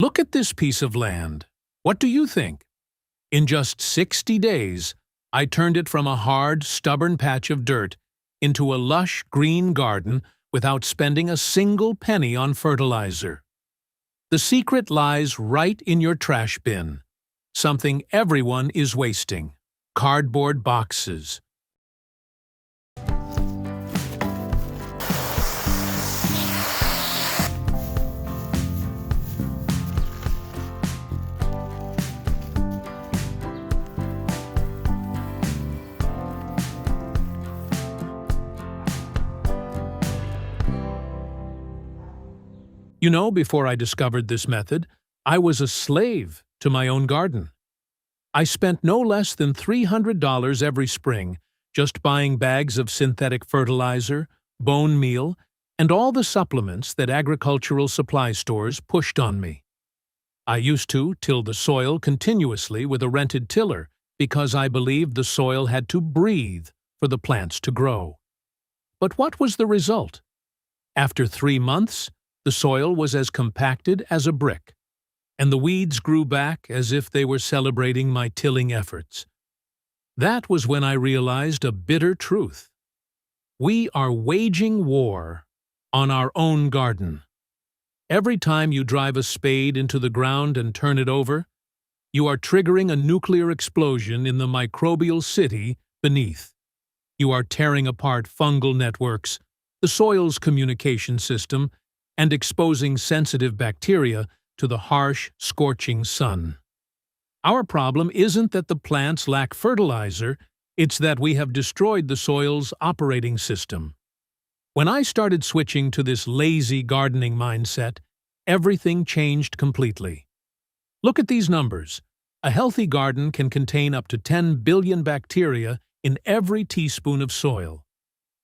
Look at this piece of land. What do you think? In just 60 days, I turned it from a hard, stubborn patch of dirt into a lush green garden without spending a single penny on fertilizer. The secret lies right in your trash bin. Something everyone is wasting: cardboard boxes. You know, before I discovered this method, I was a slave to my own garden. I spent no less than $300 every spring just buying bags of synthetic fertilizer, bone meal, and all the supplements that agricultural supply stores pushed on me. I used to till the soil continuously with a rented tiller because I believed the soil had to breathe for the plants to grow. But what was the result? After 3 months, the soil was as compacted as a brick, and the weeds grew back as if they were celebrating my tilling efforts. That was when I realized a bitter truth. We are waging war on our own garden. Every time you drive a spade into the ground and turn it over, you are triggering a nuclear explosion in the microbial city beneath. You are tearing apart fungal networks, the soil's communication system, and exposing sensitive bacteria to the harsh, scorching sun. Our problem isn't that the plants lack fertilizer, it's that we have destroyed the soil's operating system. When I started switching to this lazy gardening mindset, everything changed completely. Look at these numbers. A healthy garden can contain up to 10 billion bacteria in every teaspoon of soil.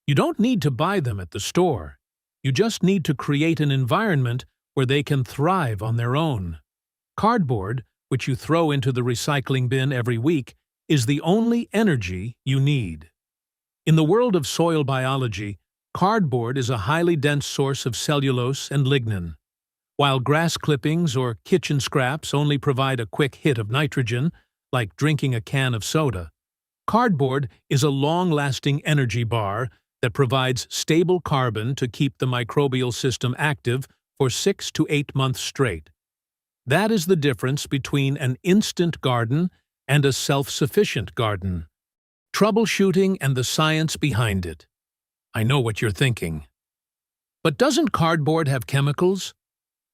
You don't need to buy them at the store. You just need to create an environment where they can thrive on their own. Cardboard, which you throw into the recycling bin every week, is the only energy you need. In the world of soil biology, cardboard is a highly dense source of cellulose and lignin. While grass clippings or kitchen scraps only provide a quick hit of nitrogen, like drinking a can of soda, cardboard is a long-lasting energy bar that provides stable carbon to keep the microbial system active for 6 to 8 months straight. That is the difference between an instant garden and a self-sufficient garden. Troubleshooting and the science behind it. I know what you're thinking. But doesn't cardboard have chemicals?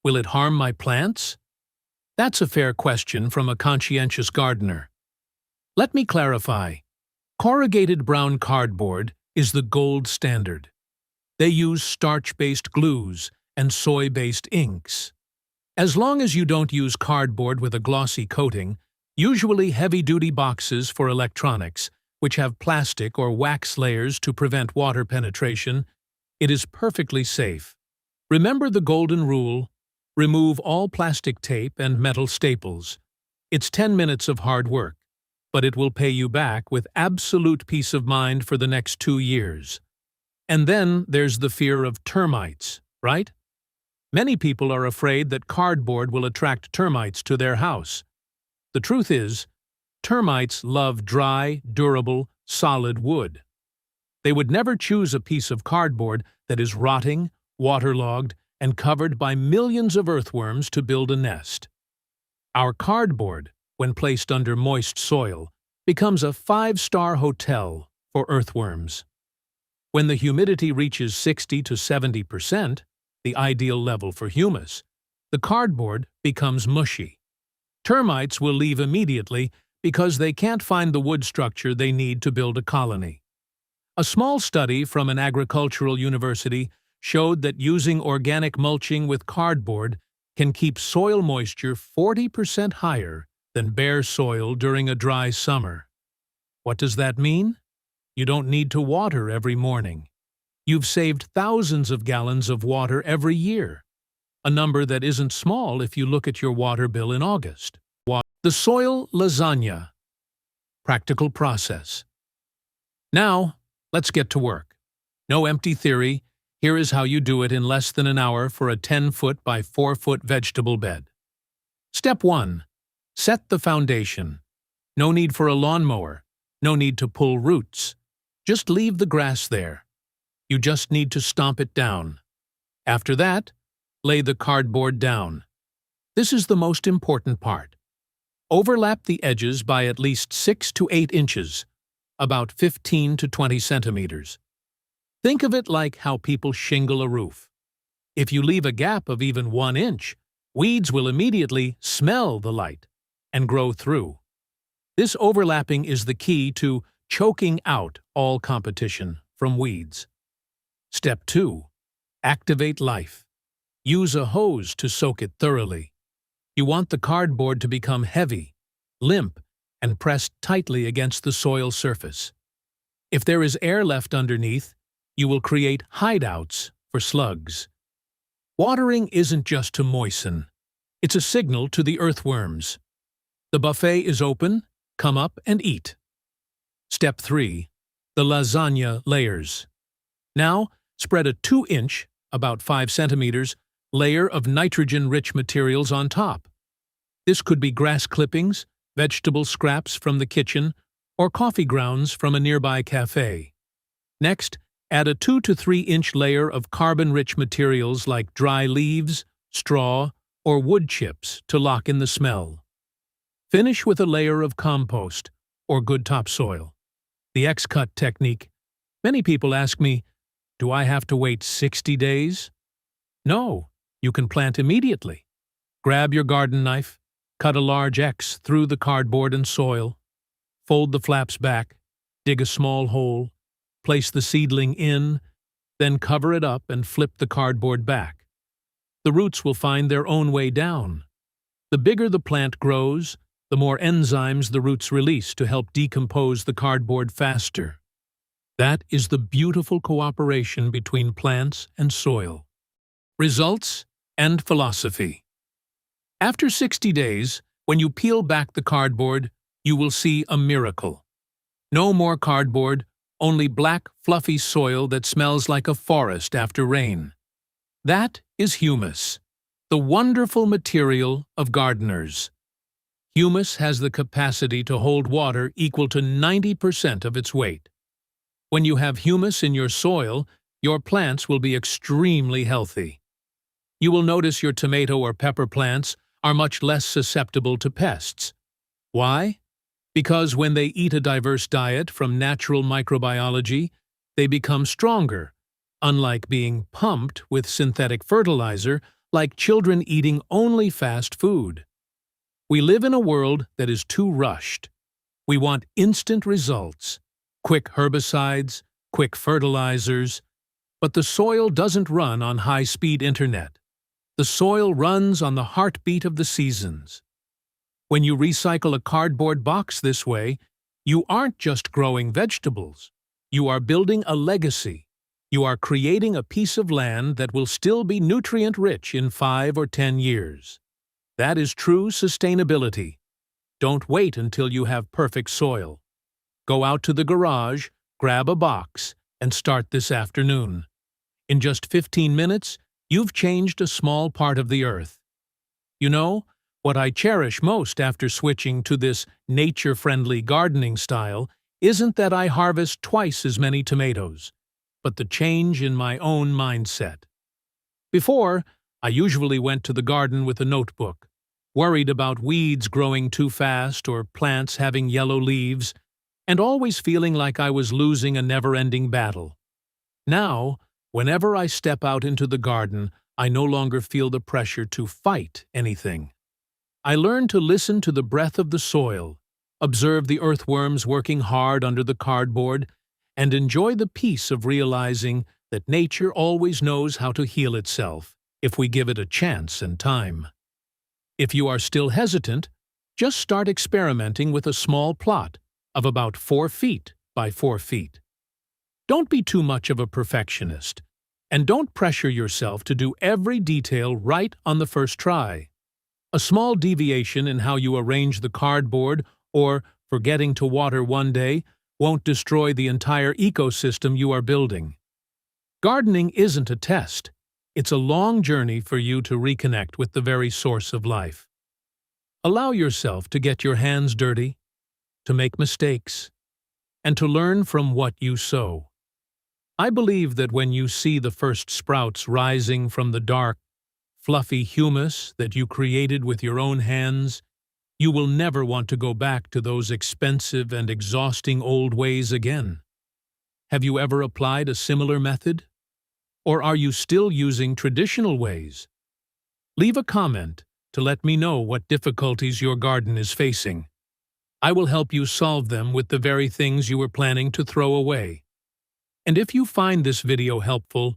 Will it harm my plants? That's a fair question from a conscientious gardener. Let me clarify. Corrugated brown cardboard is the gold standard. They use starch-based glues and soy-based inks. As long as you don't use cardboard with a glossy coating, usually heavy-duty boxes for electronics, which have plastic or wax layers to prevent water penetration, it is perfectly safe. Remember the golden rule: remove all plastic tape and metal staples. It's 10 minutes of hard work, but it will pay you back with absolute peace of mind for the next 2 years. And then there's the fear of termites, right? Many people are afraid that cardboard will attract termites to their house. The truth is, termites love dry, durable, solid wood. They would never choose a piece of cardboard that is rotting, waterlogged, and covered by millions of earthworms to build a nest. Our cardboard, when placed under moist soil, becomes a 5-star hotel for earthworms. When the humidity reaches 60 to 70%, the ideal level for humus, the cardboard becomes mushy. Termites will leave immediately because they can't find the wood structure they need to build a colony. A small study from an agricultural university showed that using organic mulching with cardboard can keep soil moisture 40% higher than bare soil during a dry summer. What does that mean? You don't need to water every morning. You've saved thousands of gallons of water every year, a number that isn't small if you look at your water bill in August. The soil lasagna. Practical process. Now, let's get to work. No empty theory. Here is how you do it in less than an hour for a 10-foot by 4-foot vegetable bed. Step 1. Set the foundation. No need for a lawnmower. No need to pull roots. Just leave the grass there. You just need to stomp it down. After that, lay the cardboard down. This is the most important part. Overlap the edges by at least 6 to 8 inches, about 15 to 20 centimeters. Think of it like how people shingle a roof. If you leave a gap of even 1 inch, weeds will immediately smell the light and grow through. This overlapping is the key to choking out all competition from weeds. Step 2. Activate life. Use a hose to soak it thoroughly. You want the cardboard to become heavy, limp, and pressed tightly against the soil surface. If there is air left underneath, you will create hideouts for slugs. Watering isn't just to moisten. It's a signal to the earthworms. The buffet is open. Come up and eat. Step 3. The lasagna layers. Now, spread a 2-inch, about 5 centimeters, layer of nitrogen-rich materials on top. This could be grass clippings, vegetable scraps from the kitchen, or coffee grounds from a nearby cafe. Next, add a 2 to 3-inch layer of carbon-rich materials like dry leaves, straw, or wood chips to lock in the smell. Finish with a layer of compost, or good topsoil. The X-cut technique. Many people ask me, do I have to wait 60 days? No, you can plant immediately. Grab your garden knife, cut a large X through the cardboard and soil, fold the flaps back, dig a small hole, place the seedling in, then cover it up and flip the cardboard back. The roots will find their own way down. The bigger the plant grows, the more enzymes the roots release to help decompose the cardboard faster. That is the beautiful cooperation between plants and soil. Results and philosophy. After 60 days, when you peel back the cardboard, you will see a miracle. No more cardboard, only black, fluffy soil that smells like a forest after rain. That is humus, the wonderful material of gardeners. Humus has the capacity to hold water equal to 90% of its weight. When you have humus in your soil, your plants will be extremely healthy. You will notice your tomato or pepper plants are much less susceptible to pests. Why? Because when they eat a diverse diet from natural microbiology, they become stronger, unlike being pumped with synthetic fertilizer like children eating only fast food. We live in a world that is too rushed. We want instant results, quick herbicides, quick fertilizers, but the soil doesn't run on high-speed internet. The soil runs on the heartbeat of the seasons. When you recycle a cardboard box this way, you aren't just growing vegetables. You are building a legacy. You are creating a piece of land that will still be nutrient-rich in 5 or 10 years. That is true sustainability. Don't wait until you have perfect soil. Go out to the garage, grab a box, and start this afternoon. In just 15 minutes, you've changed a small part of the earth. You know, what I cherish most after switching to this nature-friendly gardening style isn't that I harvest twice as many tomatoes, but the change in my own mindset. Before, I usually went to the garden with a notebook, worried about weeds growing too fast or plants having yellow leaves, and always feeling like I was losing a never-ending battle. Now, whenever I step out into the garden, I no longer feel the pressure to fight anything. I learn to listen to the breath of the soil, observe the earthworms working hard under the cardboard, and enjoy the peace of realizing that nature always knows how to heal itself if we give it a chance and time. If you are still hesitant, just start experimenting with a small plot of about 4 feet by 4 feet. Don't be too much of a perfectionist, and don't pressure yourself to do every detail right on the first try. A small deviation in how you arrange the cardboard or forgetting to water one day won't destroy the entire ecosystem you are building. Gardening isn't a test. It's a long journey for you to reconnect with the very source of life. Allow yourself to get your hands dirty, to make mistakes, and to learn from what you sow. I believe that when you see the first sprouts rising from the dark, fluffy humus that you created with your own hands, you will never want to go back to those expensive and exhausting old ways again. Have you ever applied a similar method? Or are you still using traditional ways? Leave a comment to let me know what difficulties your garden is facing. I will help you solve them with the very things you were planning to throw away. And if you find this video helpful,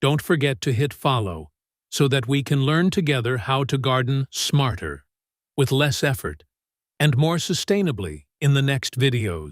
don't forget to hit follow so that we can learn together how to garden smarter, with less effort, and more sustainably in the next videos.